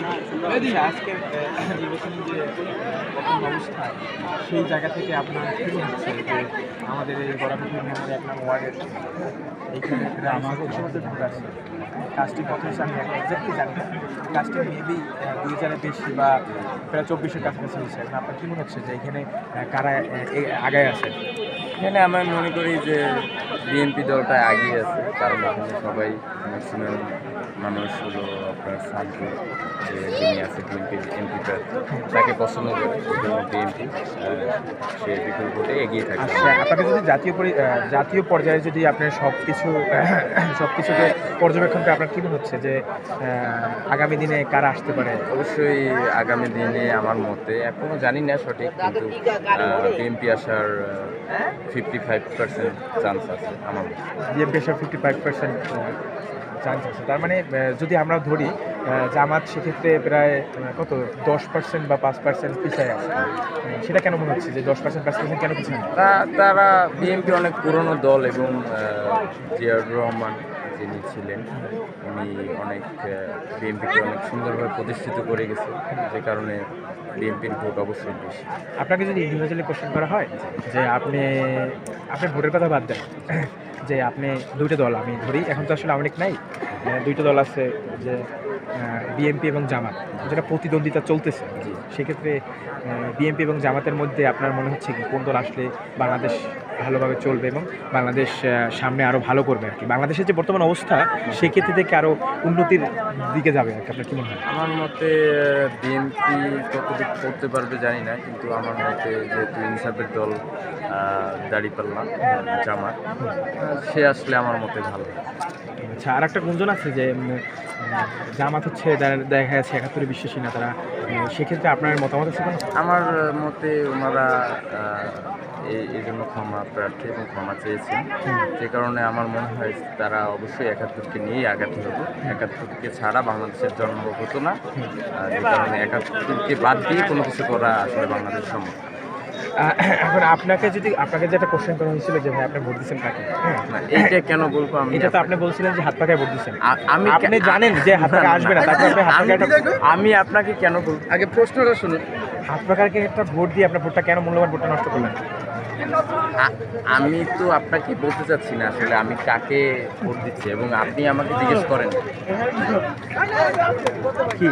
আজকের নির্বাচনী যে বর্তমান অবস্থা সেই জায়গা থেকে আপনার কি মনে হচ্ছে যে আমাদের এই গড়াকুটি ইউনিয়নের ১ নং ওয়ার্ডের এইখানে প্রায় আমাকে সমস্ত ভোট আছে কাজটি কত হচ্ছে আমি এক্সাক্টলি জানি না। কাজটি মেবি ২০০০-এর বেশি বা প্রায় ২৪-এর কাছাকাছি হয়েছে। এখন আপনার কী মনে হচ্ছে যে এখানে কারা আগায় আছে? এখানে আমরা মনে করি যে বিএনপি দলটা এগিয়ে আছে, কারণ এখানে সবাই ম্যাক্সিমাম মানুষ হলো আপনার শান্তি যে যিনি আছে বিএনপির এমপি প্রার্থী তাকে পছন্দ করে, বিএনপি সে বিপুল ভোটে এগিয়ে থাকে। আচ্ছা, আপনাকে যদি জাতীয় পর্যায়ে যদি আপনার সব কিছুকে পর্যবেক্ষণ করে আপনার কী মনে হচ্ছে যে আগামী দিনে কারা আসতে পারে? অবশ্যই আগামী দিনে আমার মতে এখনও জানি না সঠিক, কিন্তু বিএনপি আসার 55% চান্স আছে আমার মতে। বিএনপি আসার 55% চান্স আছে। তার মানে যদি আমরা ধরি জামাত সেক্ষেত্রে প্রায় কত 10% বা 5% পিছায় আছে। সেটা কেন মনে হচ্ছে যে 10% 5% কেন পিছায়? তারা বিএনপি অনেক পুরনো দল এবং জিয়াউর রহমান যিনি ছিলেন উনি অনেক বিএনপিকে অনেক সুন্দরভাবে প্রতিষ্ঠিত করে গেছে, যে কারণে বিএনপির ভোট অবশ্যই বেশি। আপনাকে যদি ইন্ডিভিজুয়ালি কোশ্চেন করা হয় যে আপনি ভোটের কথা বাদ দেন, যে আপনি দুইটা দল আমি ধরি, এখন তো আসলে অনেক নাই, দুইটা দল আছে যে বিএনপি এবং জামাত, যেটা প্রতিদ্বন্দ্বিতা চলতেছে, সেক্ষেত্রে বিএনপি এবং জামাতের মধ্যে আপনার মনে হচ্ছে কি কোন দল আসলে বাংলাদেশ ভালোভাবে চলবে এবং বাংলাদেশ সামনে আরও ভালো করবে আর কি, বাংলাদেশের যে বর্তমান অবস্থা সেক্ষেত্রে থেকে আরও উন্নতির দিকে যাবে আর কি? আপনার কী মনে হয়? আমার মতে বিএনপি কতটুকু করতে পারবে জানি না, কিন্তু আমার মতে যেহেতু ইনসাফের দল দাঁড়িপাল্লা জামাত, সে আসলে আমার মতে ভালো। আচ্ছা, আর একটা গুঞ্জন আছে যে জামাত হচ্ছে দেখা যাচ্ছে ৭১-এ বিশ্বাসী না তারা, সেক্ষেত্রে আপনার মতামত আছে? আমার মতে ওনারা এই জন্য ক্ষমা প্রার্থী এবং ক্ষমা চেয়েছেন, যে কারণে আমার মনে হয় তারা অবশ্যই ৭১-কে নিয়েই আগাতে হবে। ৭১-কে ছাড়া বাংলাদেশের জন্ম হতো না, যে কারণে ৭১-কে বাদ দিয়ে কোনো কিছু করা আসলে বাংলাদেশ সম্ভব। এখন আপনাকে যে একটা কোশ্চেন করা হয়েছিল যে ভাই আপনি ভোট দিচ্ছেন কাকে, এইটা কেন বলবো আমি? এটা তো আপনি বলছিলেন যে হাত পাকায় ভোট দিচ্ছেন। আপনি জানেন যে হাত পাকা আসবে না, তারপর আপনি হাত পাকায়, আমি আপনাকে কেন বলবো? আগে প্রশ্নটা শুনুন। হাত পাকাকে একটা ভোট দিয়ে আপনার ভোটটা কেন, মূল্যবান ভোটটা নষ্ট করলেন? আমি তো আপনাকে বলতে চাচ্ছি না আসলে আমি কাকে ভোট দিচ্ছি, এবং আপনি আমাকে জিজ্ঞেস করেন কি